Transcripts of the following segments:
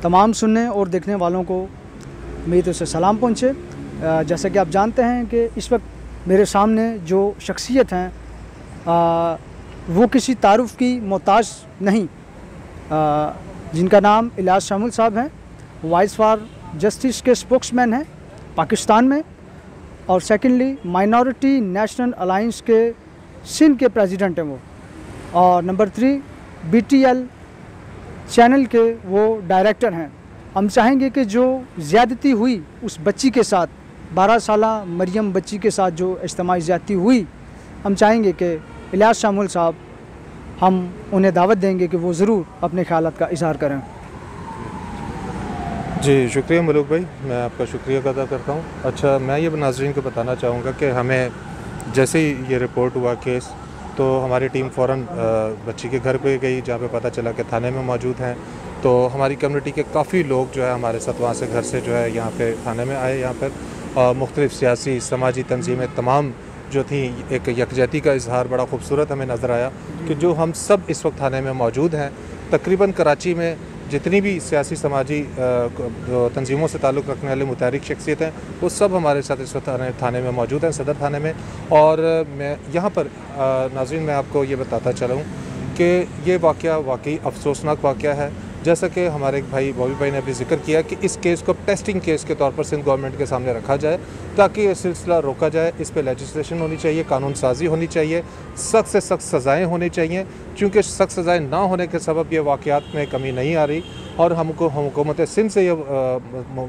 तमाम सुनने और देखने वालों को मेरी तरफ से सलाम पहुँचे। जैसा कि आप जानते हैं कि इस वक्त मेरे सामने जो शख्सियत हैं वो किसी तारुफ़ की मोहताज नहीं, जिनका नाम इलियास शामुल साहब हैं। वॉइस फॉर जस्टिस के स्पोक्समैन हैं पाकिस्तान में, और सेकेंडली माइनॉरिटी नेशनल अलायंस के सिंध के प्रेसिडेंट हैं वो, और नंबर 3 BTL चैनल के वो डायरेक्टर हैं। हम चाहेंगे कि जो ज़्यादती हुई उस बच्ची के साथ, 12 साला मरियम बच्ची के साथ जो इज्तिमाई ज़्यादती हुई, हम चाहेंगे कि इलियास शामुल साहब, हम उन्हें दावत देंगे कि वो ज़रूर अपने ख़यालात का इज़हार करें। जी शुक्रिया मलूक भाई, मैं आपका शुक्रिया अदा करता हूँ। अच्छा, मैं ये नाज़रीन को बताना चाहूँगा कि हमें जैसे ही ये रिपोर्ट हुआ केस, तो हमारी टीम फ़ौरन बच्ची के घर पे गई, जहाँ पे पता चला कि थाने में मौजूद हैं। तो हमारी कम्युनिटी के काफ़ी लोग जो है हमारे साथ वहाँ से घर से जो है यहाँ पे थाने में आए। यहाँ पर मुख्तलिफ़ सियासी समाजी तंजीमें तमाम जो थी, एक यकजहती का इजहार बड़ा खूबसूरत हमें नज़र आया कि जो हम सब इस वक्त थाने में मौजूद हैं। तकरीबन कराची में जितनी भी सियासी समाजी तंजीमों से ताल्लुक़ रखने वाले मुतहरिक शख्सियत हैं, वो सब हमारे साथ इस वक्त थाने में मौजूद हैं, सदर थाने में। और मैं यहाँ पर नाज़रीन मैं आपको ये बताता चलूँ कि ये वाक़या वाकई अफसोसनाक वाक़या है। जैसा कि हमारे एक भाई बॉबी भाई ने अभी जिक्र किया कि इस केस को टेस्टिंग केस के तौर पर सिंध गवर्नमेंट के सामने रखा जाए, ताकि ये सिलसिला रोका जाए। इस पर लेजिस्लेशन होनी चाहिए, कानून साजी होनी चाहिए, सख्त से सख्त सज़ाएँ होनी चाहिए, क्योंकि सख्त सज़ाएँ ना होने के सबब ये वाक़यात में कमी नहीं आ रही। और हम हुकूमत सिंध से ये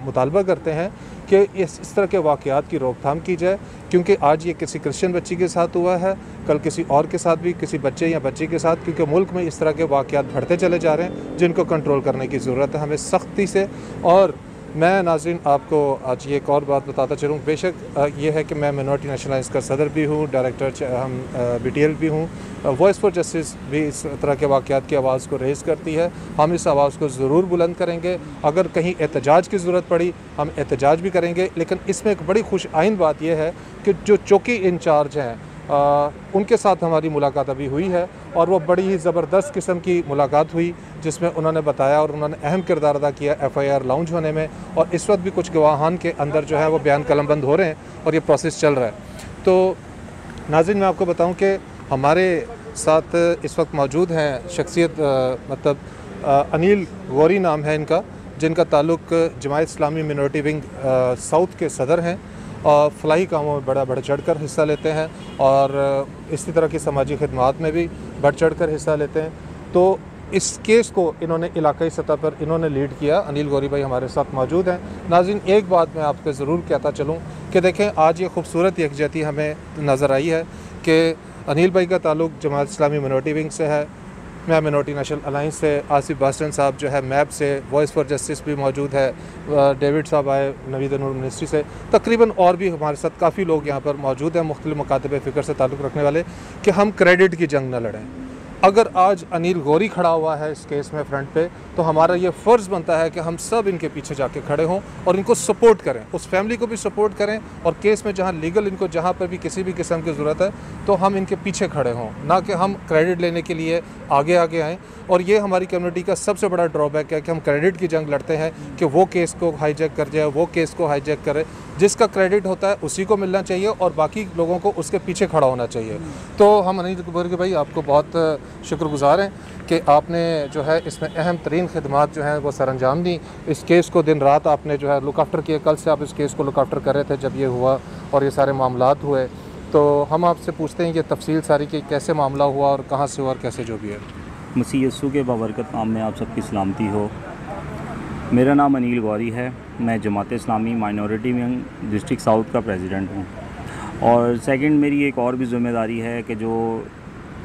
मुतालबा करते हैं कि इस तरह के वाक़यात की रोकथाम की जाए, क्योंकि आज ये किसी क्रिश्चियन बच्ची के साथ हुआ है, कल किसी और के साथ भी, किसी बच्चे या बच्ची के साथ, क्योंकि मुल्क में इस तरह के वाक़यात बढ़ते चले जा रहे हैं, जिनको कंट्रोल करने की ज़रूरत है हमें सख्ती से। और मैं नाज़रीन आपको आज ये एक और बात बताता चलूँ, बेशक ये है कि मैं माइनॉरिटी नेशनल अलायंस का सदर भी हूँ, डायरेक्टर हम BTL भी हूँ। वॉइस फॉर जस्टिस भी इस तरह के वाक़यात की आवाज़ को रेज़ करती है। हम इस आवाज़ को ज़रूर बुलंद करेंगे। अगर कहीं एहतजाज की ज़रूरत पड़ी हम एहतजाज भी करेंगे। लेकिन इसमें एक बड़ी खुश आइन बात यह है कि जो चौकी इंचार्ज हैं उनके साथ हमारी मुलाकात अभी हुई है, और वो बड़ी ही ज़बरदस्त किस्म की मुलाकात हुई, जिसमें उन्होंने बताया और उन्होंने अहम किरदार अदा किया FIR लॉन्च होने में। और इस वक्त भी कुछ गवाहान के अंदर जो है वो बयान कलमबंद हो रहे हैं और ये प्रोसेस चल रहा है। तो नाज़रीन मैं आपको बताऊं कि हमारे साथ इस वक्त मौजूद हैं शख्सियत, मतलब अनिल गौरी नाम है इनका, जिनका ताल्लुक़ जमायत इस्लामी मिनॉरिटी विंग साउथ के सदर हैं, और फलाही कामों में बड़ा बढ़ चढ़ कर हिस्सा लेते हैं, और इसी तरह की समाजी खिदमात में भी बढ़ चढ़ कर हिस्सा लेते हैं। तो इस केस को इन्होंने इलाकाई सतह पर इन्होंने लीड किया। अनिल गौरी भाई हमारे साथ मौजूद हैं। नाज़रीन एक बात मैं आपको ज़रूर कहता चलूँ कि देखें, आज ये खूबसूरत यकजहती हमें नज़र आई है कि अनिल भाई का ताल्लुक़ जमात इस्लामी मिनॉरिटी विंग से है, मैं माइनॉरिटी नेशनल अलायंस से, आसिफ बास्टन साहब जो है मैप से, वॉइस फॉर जस्टिस भी मौजूद है, डेविड साहब आए नवीद नूर मिनिस्ट्री से, तकरीबन और भी हमारे साथ काफ़ी लोग यहाँ पर मौजूद हैं मुख्तलिफ मकातब फ़िक्र से ताल्लुक़ रखने वाले, कि हम क्रेडिट की जंग न लड़ें। अगर आज अनिल गौरी खड़ा हुआ है इस केस में फ्रंट पे, तो हमारा ये फ़र्ज़ बनता है कि हम सब इनके पीछे जाके खड़े हों और इनको सपोर्ट करें, उस फैमिली को भी सपोर्ट करें, और केस में जहां लीगल इनको जहां पर भी किसी भी किस्म की ज़रूरत है तो हम इनके पीछे खड़े हों, ना कि हम क्रेडिट लेने के लिए आगे आगे आएँ। और ये हमारी कम्युनिटी का सबसे बड़ा ड्रॉबैक है कि हम क्रेडिट की जंग लड़ते हैं कि वो केस को हाईजैक कर जाए, वो केस को हाईजैक करे। जिसका क्रेडिट होता है उसी को मिलना चाहिए और बाकी लोगों को उसके पीछे खड़ा होना चाहिए। तो हम अनिल गौरी भाई आपको बहुत शुक्रगुज़ार हैं कि आपने जो है इसमें अहम तरीन खिदमात जो हैं वो सर अंजाम दी। इस केस को दिन रात आपने जो है लुक आफ्टर किया। कल से आप इस केस को लुक आफ्टर कर रहे थे जब ये हुआ और ये सारे मामलात हुए। तो हम आपसे पूछते हैं ये तफसील सारी कि कैसे मामला हुआ और कहाँ से हुआ और कैसे जो भी है। मसीह यस्सू के बाबरकत नाम में आप सबकी सलामती हो। मेरा नाम अनिल गौरी है, मैं Jamaat Islami minority wing district south का प्रेसिडेंट हूँ। और सेकंड मेरी एक और भी ज़िम्मेदारी है कि जो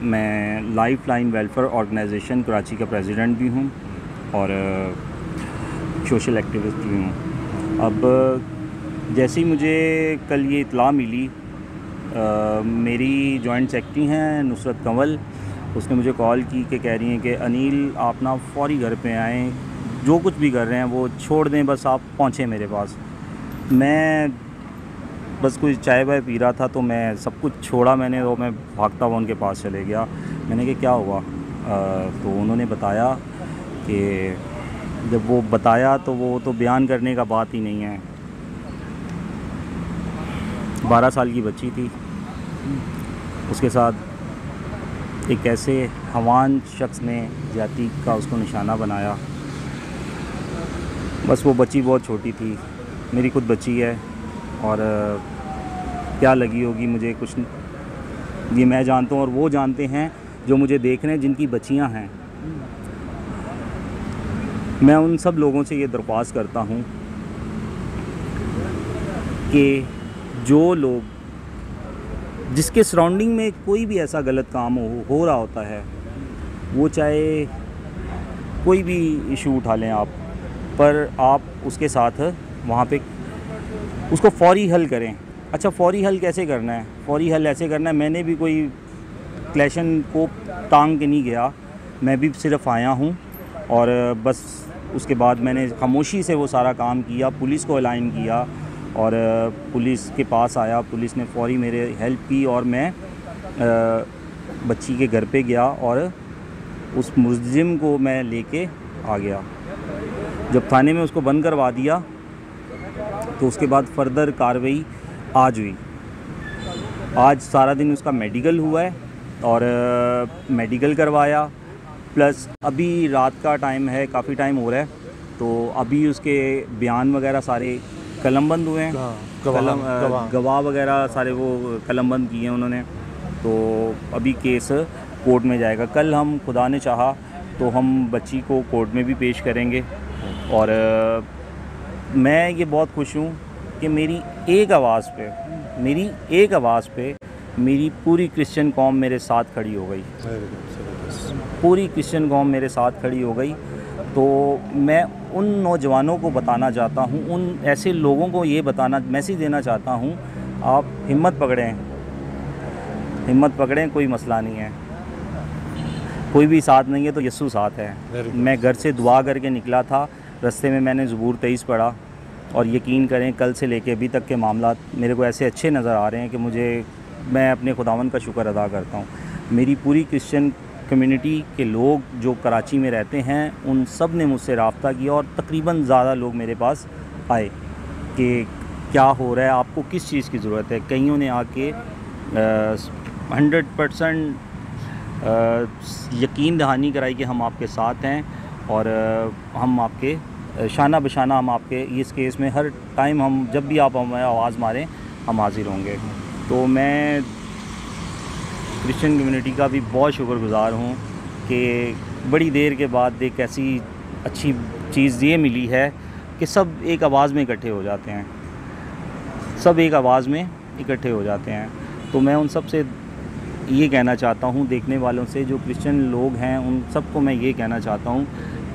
मैं life line welfare organisation Karachi का प्रेसिडेंट भी हूँ और सोशल एक्टिविस्ट भी हूँ। अब जैसे ही मुझे कल ये इतला मिली, मेरी जॉइंट सेक्रेटरी हैं नुसरत कंवल, उसने मुझे कॉल की कि कह रही हैं कि अनिल आप ना फ़ौरी घर पे आएँ, जो कुछ भी कर रहे हैं वो छोड़ दें, बस आप पहुँचें मेरे पास। मैं बस कुछ चाय वाय पी रहा था तो मैं सब कुछ छोड़ा मैंने, तो मैं भागता हुआ उनके पास चले गया। मैंने कहा क्या हुआ? तो उन्होंने बताया कि जब वो बताया तो वो तो बयान करने का बात ही नहीं है। 12 साल की बच्ची थी, उसके साथ एक ऐसे हवान शख्स ने जाति का उसको निशाना बनाया। बस वो बच्ची बहुत छोटी थी, मेरी खुद बच्ची है, और क्या लगी होगी मुझे कुछ ये मैं जानता हूँ और वो जानते हैं जो मुझे देख रहे हैं, जिनकी बच्चियाँ हैं। मैं उन सब लोगों से ये दरख्वास्त करता हूँ कि जो लोग जिसके सराउंडिंग में कोई भी ऐसा गलत काम हो रहा होता है, वो चाहे कोई भी इशू उठा लें आप, पर आप उसके साथ वहाँ पे उसको फ़ौरी हल करें। अच्छा, फ़ौरी हल कैसे करना है? फ़ौरी हल ऐसे करना है, मैंने भी कोई क्लैशन को टांग के नहीं गया, मैं भी सिर्फ आया हूँ और बस उसके बाद मैंने खामोशी से वो सारा काम किया, पुलिस को अलाइन किया और पुलिस के पास आया। पुलिस ने फ़ौरी मेरे हेल्प की और मैं बच्ची के घर पे गया और उस मुलजिम को मैं लेके आ गया। जब थाने में उसको बंद करवा दिया तो उसके बाद फर्दर कार्रवाई आज हुई। आज सारा दिन उसका मेडिकल हुआ है और मेडिकल करवाया, प्लस अभी रात का टाइम है, काफ़ी टाइम हो रहा है, तो अभी उसके बयान वगैरह सारे कलमबंद हुए हैं। गवाह वगैरह सारे वो कलमबंद किए हैं उन्होंने, तो अभी केस कोर्ट में जाएगा। कल हम खुदा ने चाहा तो हम बच्ची को कोर्ट में भी पेश करेंगे। और मैं ये बहुत खुश हूँ कि मेरी एक आवाज़ पे मेरी पूरी क्रिश्चियन कौम मेरे साथ खड़ी हो गई। पूरी क्रिश्चियन कौम मेरे साथ खड़ी हो गई। तो मैं उन नौजवानों को बताना चाहता हूँ, उन ऐसे लोगों को ये मैसेज देना चाहता हूँ, आप हिम्मत पकड़ें, कोई मसला नहीं है। कोई भी साथ नहीं है तो यस्सु साथ है। मैं घर से दुआ करके निकला था, रास्ते में मैंने ज़बूर 23 पढ़ा और यकीन करें कल से लेके अभी तक के मामला मेरे को ऐसे अच्छे नज़र आ रहे हैं कि मैं अपने खुदावंद का शुक्र अदा करता हूँ। मेरी पूरी क्रिश्चियन कम्युनिटी के लोग जो कराची में रहते हैं, उन सब ने मुझसे रब्ता किया और तकरीबन ज़्यादा लोग मेरे पास आए कि क्या हो रहा है, आपको किस चीज़ की ज़रूरत है। कईयों ने आके 100% यकीन दहानी कराई कि हम आपके साथ हैं और हम आपके शाना बशाना हम आपके इस केस में हर टाइम हम जब भी आप हमें आवाज़ मारें हम हाज़िर होंगे। तो मैं क्रिश्चियन कम्युनिटी का भी बहुत शुक्रगुज़ार हूँ कि बड़ी देर के बाद एक ऐसी अच्छी चीज़ ये मिली है कि सब एक आवाज़ में इकट्ठे हो जाते हैं, तो मैं उन सब से ये कहना चाहता हूँ, देखने वालों से जो क्रिश्चियन लोग हैं उन सबको मैं ये कहना चाहता हूँ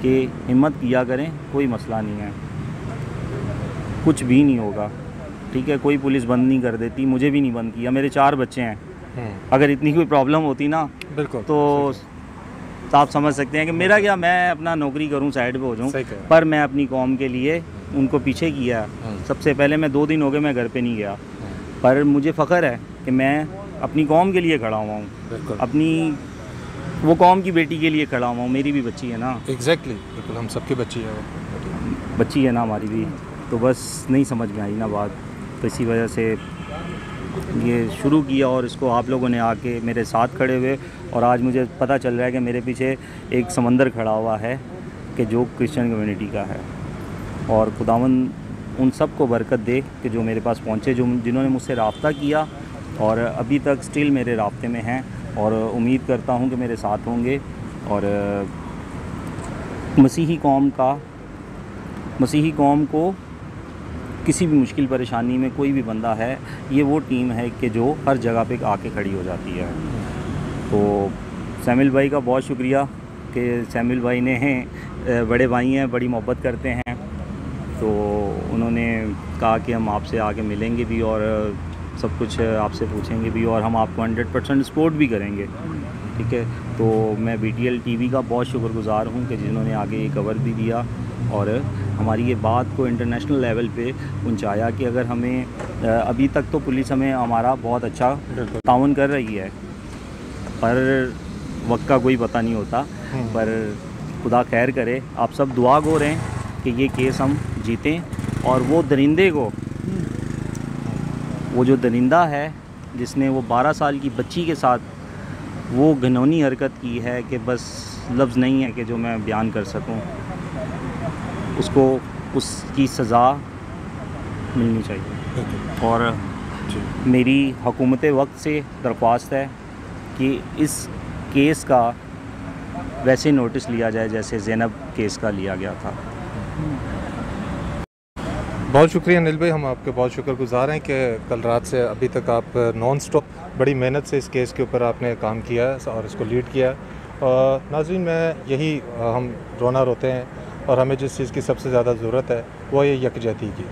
कि हिम्मत किया करें, कोई मसला नहीं है, कुछ भी नहीं होगा, ठीक है। कोई पुलिस बंद नहीं कर देती, मुझे भी नहीं बंद किया, मेरे 4 बच्चे हैं। अगर इतनी कोई प्रॉब्लम होती ना बिल्कुल तो आप समझ सकते हैं कि मेरा क्या, मैं अपना नौकरी करूं, साइड पे हो जाऊं, पर मैं अपनी कौम के लिए उनको पीछे किया। सबसे पहले मैं 2 दिन हो गए मैं घर पे नहीं गया, पर मुझे फ़ख्र है कि मैं अपनी कौम के लिए खड़ा हुआ हूँ, अपनी वो कौम की बेटी के लिए खड़ा हुआ हूँ। मेरी भी बच्ची है ना। एग्जैक्टली, बिल्कुल हम सबकी बच्ची है ना हमारी भी। तो बस नहीं समझ में आई ना बात, तो इसी वजह से ये शुरू किया और इसको आप लोगों ने आके मेरे साथ खड़े हुए और आज मुझे पता चल रहा है कि मेरे पीछे एक समंदर खड़ा हुआ है कि जो क्रिश्चियन कम्युनिटी का है। और खुदावंद उन सब को बरकत दे कि जो मेरे पास पहुँचे, जिन्होंने मुझसे रब्ता किया और अभी तक स्टिल मेरे राब्ते में हैं, और उम्मीद करता हूँ कि मेरे साथ होंगे। और मसीही कौम को किसी भी मुश्किल परेशानी में कोई भी बंदा है, ये वो टीम है कि जो हर जगह पे आके खड़ी हो जाती है। तो सैमुअल भाई का बहुत शुक्रिया कि सैमुअल भाई ने बड़े भाई हैं, बड़ी मोहब्बत करते हैं, तो उन्होंने कहा कि हम आपसे आके मिलेंगे भी और सब कुछ आपसे पूछेंगे भी और हम आपको 100% सपोर्ट भी करेंगे, ठीक है। तो मैं BTL TV का बहुत शुक्रगुज़ार हूँ कि जिन्होंने आगे ये कवर भी दिया और हमारी ये बात को इंटरनेशनल लेवल पे पहुंचाया कि अगर हमें अभी तक तो पुलिस हमारा बहुत अच्छा ताउन कर रही है, पर वक्त का कोई पता नहीं होता, पर खुदा खैर करे। आप सब दुआ गो रहें कि ये केस हम जीतें और वो दरिंदे को, वो जो दरिंदा है जिसने वो 12 साल की बच्ची के साथ वो घिनौनी हरकत की है कि बस लफ्ज़ नहीं है कि जो मैं बयान कर सकूं, उसको उसकी सज़ा मिलनी चाहिए। और मेरी हुकूमत वक्त से दरख्वास्त है कि इस केस का वैसे नोटिस लिया जाए जैसे ज़ैनब केस का लिया गया था। बहुत शुक्रिया अनिल भाई, हम आपके बहुत शुक्रगुजार हैं कि कल रात से अभी तक आप नॉन स्टॉप बड़ी मेहनत से इस केस के ऊपर आपने काम किया है और इसको लीड किया है। नाज़रीन, मैं यही हम रोना रोते हैं और हमें जिस चीज़ की सबसे ज़्यादा ज़रूरत है वो ये यकजहती की।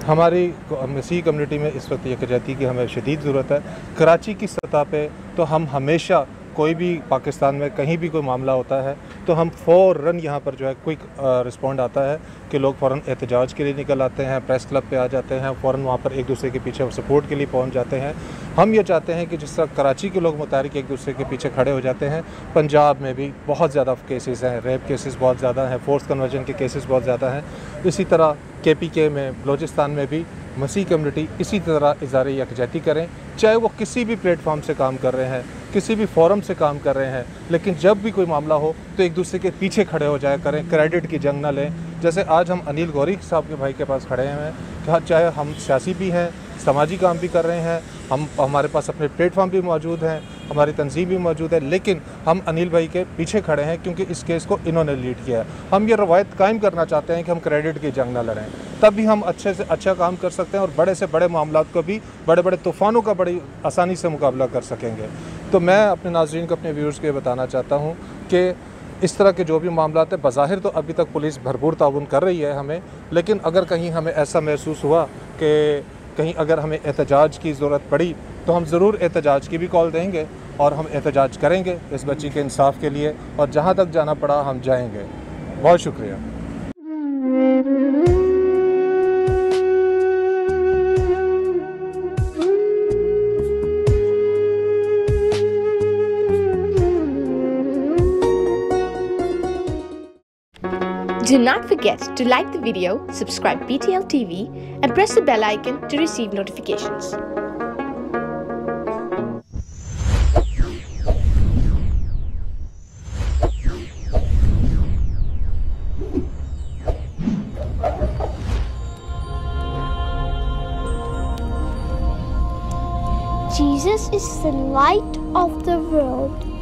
हमारी मसीह कम्युनिटी में इस वक्त यकजहती की हमें शदीद ज़रूरत है। कराची की सतह पे तो हम हमेशा, कोई भी पाकिस्तान में कहीं भी कोई मामला होता है तो हम फ़ौरन यहाँ पर जो है क्विक रिस्पॉन्ड आता है कि लोग फ़ौरन एहतजाज के लिए निकल आते हैं, प्रेस क्लब पे आ जाते हैं, फ़ौरन वहाँ पर एक दूसरे के पीछे सपोर्ट के लिए पहुँच जाते हैं। हम ये चाहते हैं कि जिस तरह कराची के लोग मुतारिक एक दूसरे के पीछे खड़े हो जाते हैं, पंजाब में भी बहुत ज़्यादा केसेस हैं, रेप केसेस बहुत ज़्यादा हैं, फोर्स कन्वर्जन के केसेस बहुत ज़्यादा हैं। इसी तरह KPK में, बलोचिस्तान में भी मसीह कम्युनिटी इसी तरह इज़हार यकजहती करें, चाहे वो किसी भी प्लेटफॉर्म से काम कर रहे हैं, किसी भी फोरम से काम कर रहे हैं, लेकिन जब भी कोई मामला हो तो एक दूसरे के पीछे खड़े हो जाया करें, क्रेडिट की जंग ना लें। जैसे आज हम अनिल गौरी साहब के भाई के पास खड़े हैं, चाहे हम सियासी भी हैं, समाजी काम भी कर रहे हैं, हमारे पास अपने प्लेटफॉर्म भी मौजूद हैं, हमारी तंजीम भी मौजूद है, लेकिन हम अनिल भाई के पीछे खड़े हैं क्योंकि इस केस को इन्होंने लीड किया है। हम ये रवायत कायम करना चाहते हैं कि हम क्रेडिट की जंग ना लड़ें, तब भी हम अच्छे से अच्छा काम कर सकते हैं और बड़े से बड़े मामलों को भी, बड़े बड़े तूफ़ानों का बड़ी आसानी से मुकाबला कर सकेंगे। तो मैं अपने नाज़रीन को, अपने व्यूअर्स को ये बताना चाहता हूँ कि इस तरह के जो भी मामला हैं, बज़ाहिर तो अभी तक पुलिस भरपूर ताउन कर रही है हमें, लेकिन अगर कहीं हमें ऐसा महसूस हुआ कि कहीं अगर हमें एहतजाज की ज़रूरत पड़ी तो हम ज़रूर एहतजाज की भी कॉल देंगे और हम एहतजाज करेंगे इस बच्ची के इंसाफ के लिए, और जहाँ तक जाना पड़ा हम जाएंगे। बहुत शुक्रिया। Do not forget to like the video, subscribe BTL TV and press the bell icon to receive notifications. Jesus is the light of the world.